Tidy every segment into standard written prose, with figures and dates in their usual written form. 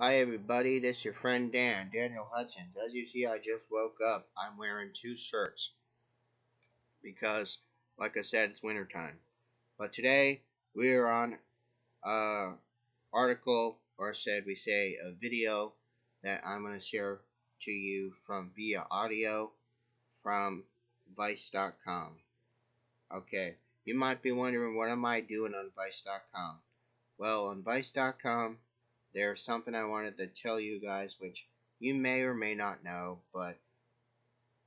Hi everybody, this is your friend Daniel Hutchins. As you see, I just woke up. I'm wearing two shirts because, like I said, it's wintertime. But today, we are on a article, or should we say a video, that I'm going to share to you from via audio from Vice.com. Okay, you might be wondering, what am I doing on Vice.com? Well, on Vice.com, there's something I wanted to tell you guys, which you may or may not know, but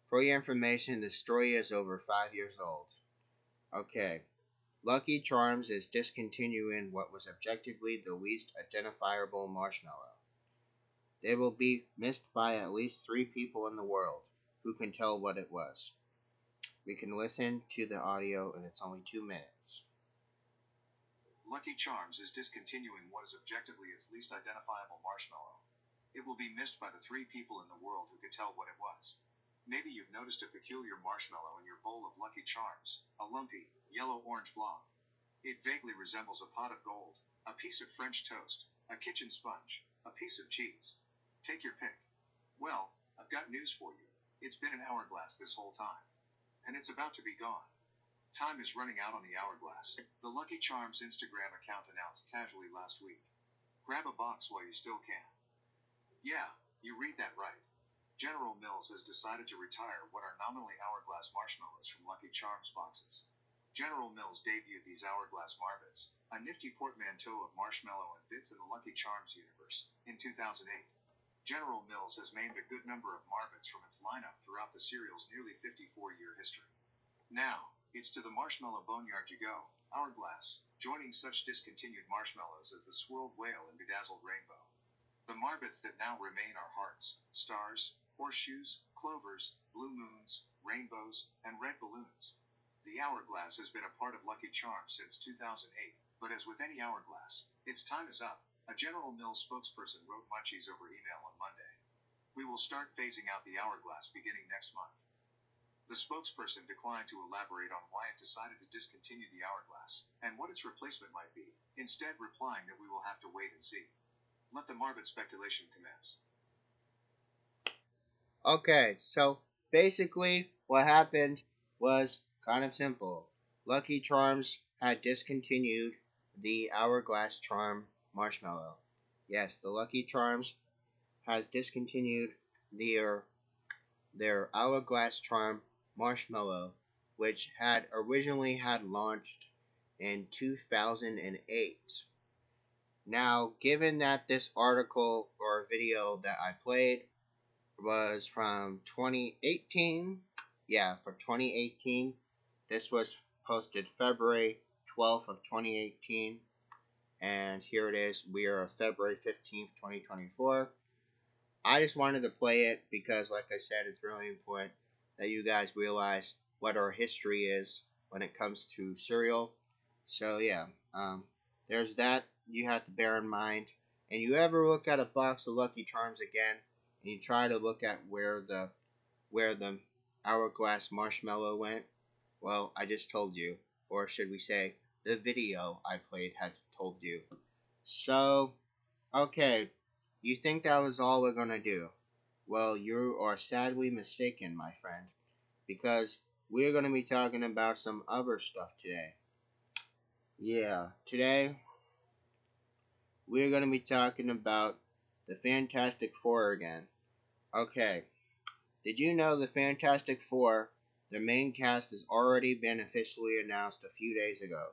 for your information, the story is over 5 years old. Okay, Lucky Charms is discontinuing what was objectively the least identifiable marshmallow. They will be missed by at least 3 people in the world who can tell what it was. We can listen to the audio, and it's only 2 minutes. Lucky Charms is discontinuing what is objectively its least identifiable marshmallow. It will be missed by the 3 people in the world who could tell what it was. Maybe you've noticed a peculiar marshmallow in your bowl of Lucky Charms, a lumpy, yellow-orange blob. It vaguely resembles a pot of gold, a piece of French toast, a kitchen sponge, a piece of cheese. Take your pick. Well, I've got news for you. It's been an hourglass this whole time. And it's about to be gone. Time is running out on the Hourglass, the Lucky Charms Instagram account announced casually last week. Grab a box while you still can. Yeah, you read that right. General Mills has decided to retire what are nominally Hourglass marshmallows from Lucky Charms boxes. General Mills debuted these Hourglass Marbits, a nifty portmanteau of marshmallow and bits in the Lucky Charms universe, in 2008. General Mills has named a good number of Marbits from its lineup throughout the cereal's nearly 54-year history. Now, it's to the marshmallow boneyard you go, Hourglass, joining such discontinued marshmallows as the swirled whale and bedazzled rainbow. The Marbits that now remain are hearts, stars, horseshoes, clovers, blue moons, rainbows, and red balloons. The Hourglass has been a part of Lucky Charms since 2008, but as with any Hourglass, its time is up, a General Mills spokesperson wrote Munchies over email on Monday. We will start phasing out the Hourglass beginning next month. The spokesperson declined to elaborate on why it decided to discontinue the Hourglass, and what its replacement might be, instead replying that we will have to wait and see. Let the Marbit speculation commence. Okay, so basically what happened was kind of simple. Lucky Charms had discontinued the Hourglass Charm marshmallow. Yes, the Lucky Charms has discontinued their Hourglass Charm marshmallow, which had originally had launched in 2008. Now, given that this article or video that I played was from 2018. Yeah, for 2018. This was posted February 12th of 2018. And here it is. We are February 15th, 2024. I just wanted to play it because, like I said, it's really important that you guys realize what our history is when it comes to cereal. So, yeah, there's that you have to bear in mind. And you ever look at a box of Lucky Charms again, and you try to look at where the Hourglass marshmallow went, well, I just told you, or should we say, the video I played had told you. So, okay, you think that was all we're gonna do? Well, you are sadly mistaken, my friend, because we're gonna be talking about some other stuff today. Yeah, today we're gonna be talking about the Fantastic Four again. Okay, did you know the Fantastic Four, their main cast has already been officially announced a few days ago?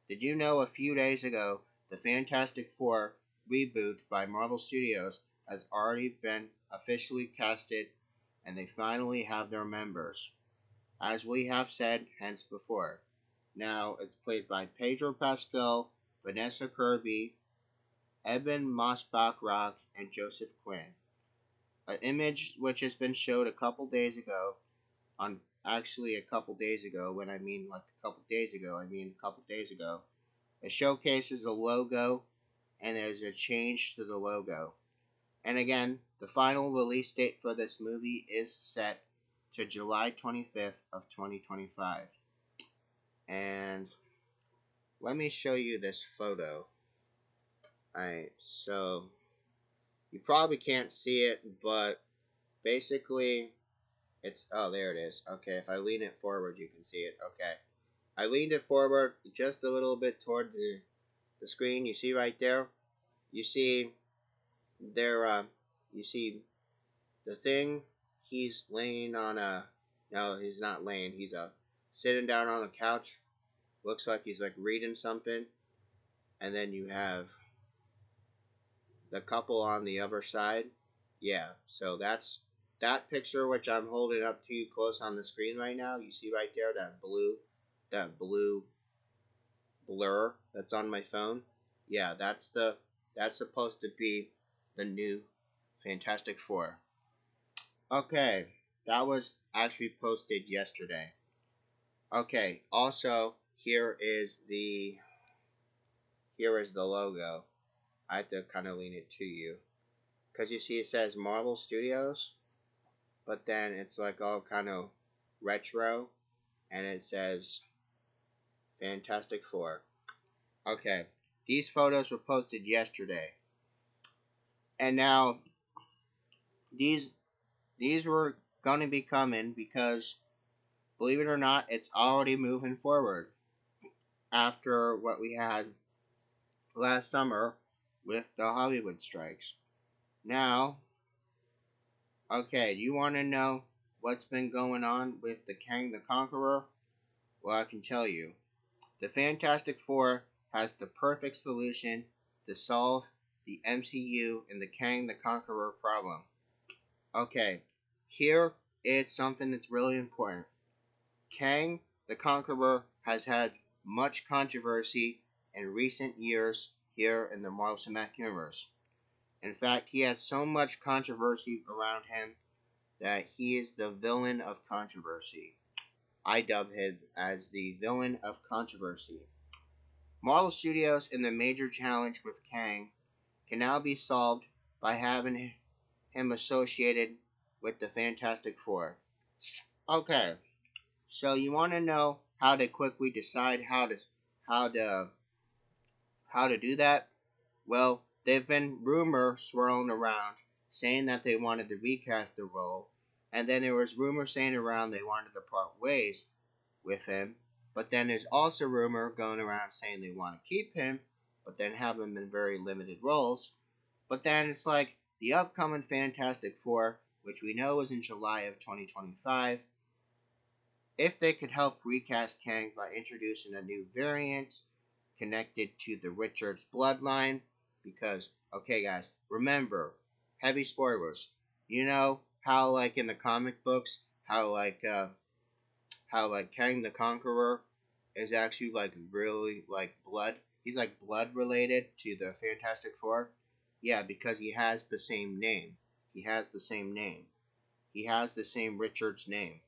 Did you know a few days ago the Fantastic Four reboot by Marvel Studios has already been officially casted and they finally have their members? As we have said hence before. Now it's played by Pedro Pascal, Vanessa Kirby, Eben Mossbach-Rock, and Joseph Quinn. An image which has been showed a couple days ago, when I mean like a couple days ago, I mean a couple days ago. It showcases a logo, and there's a change to the logo. And again, the final release date for this movie is set to July 25th of 2025. And let me show you this photo. Alright, so You probably can't see it, but basically, it's, oh, there it is. Okay, if I lean it forward, you can see it. Okay. I leaned it forward just a little bit toward the screen. You see right there? You see there, you see the thing, he's laying on a, no, he's not laying, he's sitting down on a couch. Looks like he's like reading something. And then you have the couple on the other side. Yeah, so that's that picture which I'm holding up to you close on the screen right now. You see right there that blue blur that's on my phone. Yeah, that's supposed to be the new Fantastic Four. Okay, that was actually posted yesterday. Okay, also here is the logo. I have to kind of lean it to you because you see it says Marvel Studios, but then it's like all kind of retro, and it says Fantastic Four. Okay, these photos were posted yesterday, and now these these were gonna be coming because, believe it or not, it's already moving forward after what we had last summer with the Hollywood strikes. Now, okay, you want to know what's been going on with the Kang the Conqueror? Well, I can tell you. The Fantastic Four has the perfect solution to solve the MCU and the Kang the Conqueror problem. Okay, here is something that's really important. Kang the Conqueror has had much controversy in recent years here in the Marvel Cinematic Universe. In fact, he has so much controversy around him that he is the villain of controversy. I dub him as the villain of controversy. Marvel Studios and the major challenge with Kang can now be solved by having him associated with the Fantastic Four. Okay, so you want to know how to quickly decide how to how to do that? Well, there've been rumors swirling around saying that they wanted to recast the role, and then there was rumors saying around they wanted to part ways with him. But then there's also rumor going around saying they want to keep him, but then have him in very limited roles. But then it's like the upcoming Fantastic Four, which we know is in July of 2025. If they could help recast Kang by introducing a new variant connected to the Richards bloodline, because, okay guys, remember, heavy spoilers. You know how like in the comic books, how like Kang the Conqueror is actually like really like blood. He's like blood related to the Fantastic Four. Yeah, because he has the same name. He has the same name. He has the same Richards name.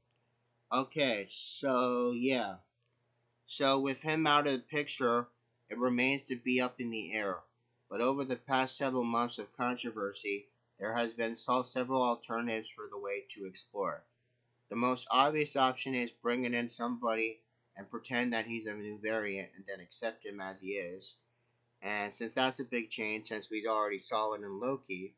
Okay, so yeah. So with him out of the picture, it remains to be up in the air. But over the past several months of controversy, there has been several alternatives for the way to explore. The most obvious option is bringing in somebody and pretend that he's a new variant and then accept him as he is. And since that's a big change, since we already saw it in Loki,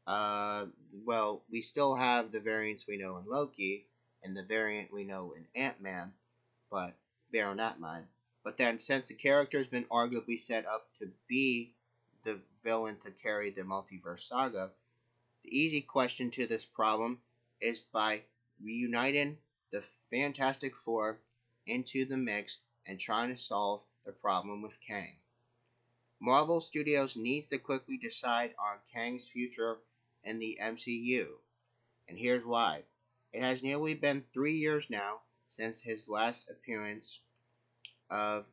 uh, well, we still have the variants we know in Loki and the variant we know in Ant-Man, but bear in that mind. But then, since the character has been arguably set up to be the villain to carry the multiverse saga, the easy question to this problem is by reuniting the Fantastic Four into the mix and trying to solve the problem with Kang. Marvel Studios needs to quickly decide on Kang's future in the MCU, and here's why. It has nearly been 3 years now since his last appearance of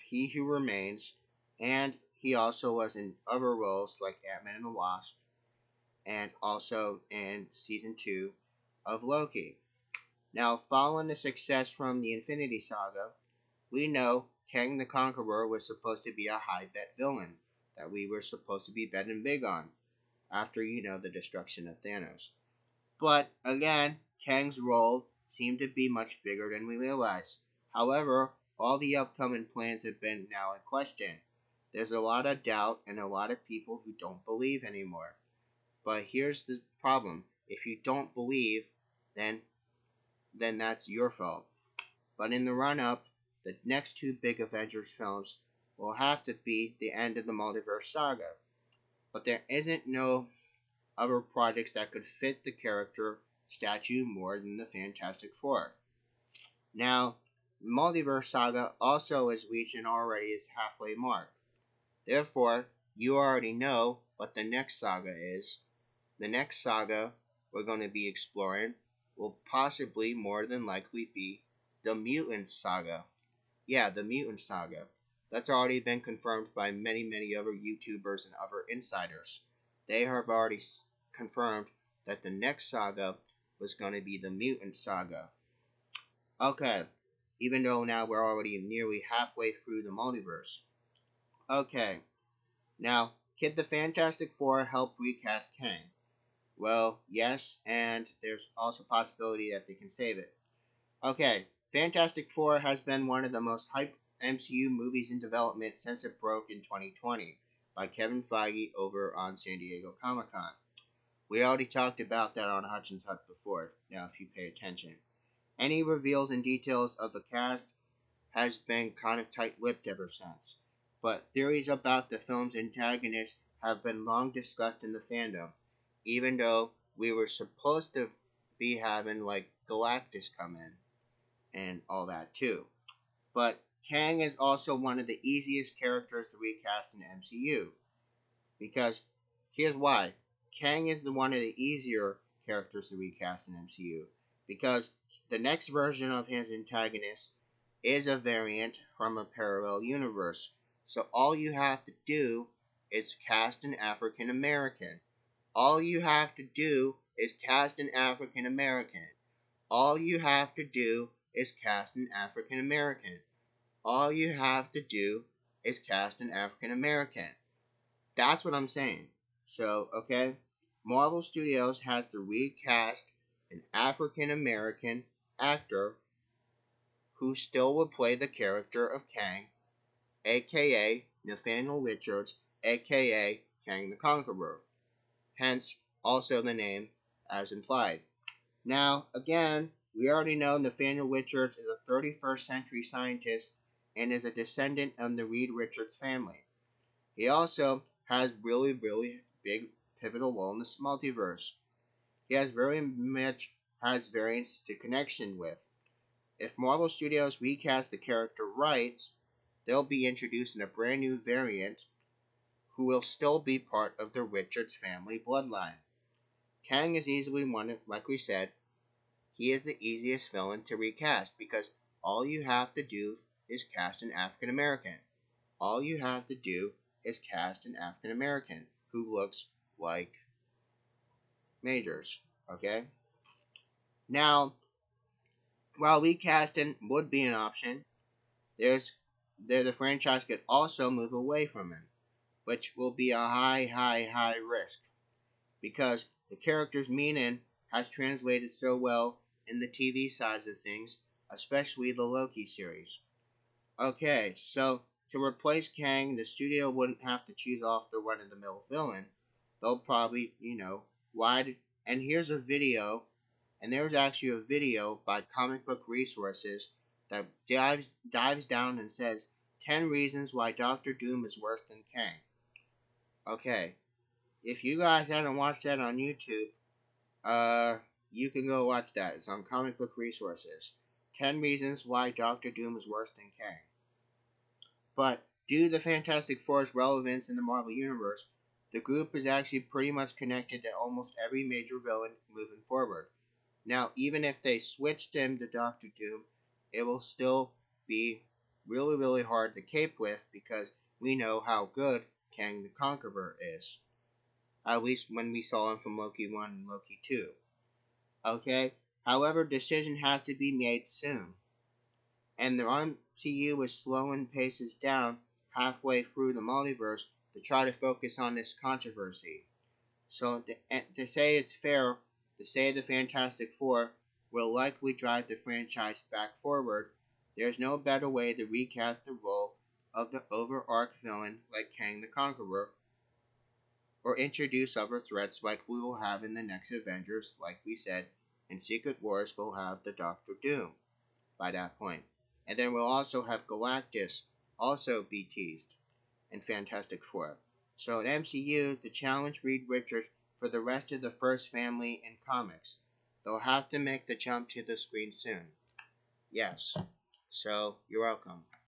He Who Remains, and he also was in other roles like Ant-Man and the Wasp, and also in season 2 of Loki. Now, following the success from the Infinity Saga, we know Kang the Conqueror was supposed to be a high bet villain that we were supposed to be betting big on after, the destruction of Thanos. But again, Kang's role seemed to be much bigger than we realized. However, all the upcoming plans have been now in question. There's a lot of doubt and a lot of people who don't believe anymore. But here's the problem. If you don't believe, then that's your fault. But in the run up, the next two big Avengers films will have to be the end of the multiverse saga. But there isn't no other projects that could fit the character statue more than the Fantastic Four. Now, the multiverse saga also is reaching already its halfway mark. Therefore, you already know what the next saga is. The next saga we're going to be exploring will possibly more than likely be the Mutant Saga. Yeah, the Mutant Saga. That's already been confirmed by many, many other YouTubers and other insiders. They have already confirmed that the next saga was going to be the Mutant Saga. Okay, even though now we're already nearly halfway through the multiverse. Okay, now, could the Fantastic Four help recast Kang? Well, yes, and there's also a possibility that they can save it. Okay, Fantastic Four has been one of the most hyped MCU movies in development since it broke in 2020 by Kevin Feige over on San Diego Comic-Con. We already talked about that on Hutchins Hut before, now if you pay attention. Any reveals and details of the cast has been kind of tight-lipped ever since, but theories about the film's antagonist have been long discussed in the fandom, even though we were supposed to be having like Galactus come in and all that too. But Kang is also one of the easiest characters to recast in the MCU. Because here's why. Kang is one of the easier characters to recast in MCU. Because the next version of his antagonist is a variant from a parallel universe. So all you have to do is cast an African American. All you have to do is cast an African American. All you have to do is cast an African American. All you have to do is cast an African American. That's what I'm saying. So, okay, Marvel Studios has to recast an African American actor who still would play the character of Kang, aka Nathaniel Richards, aka Kang the Conqueror. Hence, also the name as implied. Now, again, we already know Nathaniel Richards is a 31st century scientist and is a descendant of the Reed Richards family. He also has really, really big pivotal role in this multiverse. He has very much has variants to connection with. If Marvel Studios recast the character right, they'll be introducing a brand new variant who will still be part of the Richards family bloodline. Kang is easily one, like we said, he is the easiest villain to recast because all you have to do is cast an African American. All you have to do is cast an African American who looks like Majors. Okay? Now, while recasting would be an option, the franchise could also move away from him, which will be a high risk because the character's meaning has translated so well in the TV sides of things, especially the Loki series. Okay, so to replace Kang, the studio wouldn't have to choose off the run-of-the-mill villain. They'll probably, why? And here's a video, and there's actually a video by Comic Book Resources that dives down and says 10 reasons why Doctor Doom is worse than Kang. Okay, if you guys haven't watched that on YouTube, you can go watch that. It's on Comic Book Resources. 10 reasons why Doctor Doom is worse than Kang. But due to the Fantastic Four's relevance in the Marvel Universe, the group is actually pretty much connected to almost every major villain moving forward. Now, even if they switched him to Doctor Doom, it will still be really hard to cape with because we know how good Kang the Conqueror is. At least when we saw him from Loki 1 and Loki 2. Okay? However, decision has to be made soon. And the MCU is slowing paces down halfway through the multiverse to try to focus on this controversy. So to say it's fair, to say the Fantastic Four will likely drive the franchise back forward, there's no better way to recast the role of the overarch villain like Kang the Conqueror, or introduce other threats like we will have in the next Avengers, like we said, in Secret Wars we'll have the Doctor Doom by that point. And then we'll also have Galactus also be teased in Fantastic Four. So at MCU, the challenge Reed Richards for the rest of the first family in comics. They'll have to make the jump to the screen soon. Yes. So, you're welcome.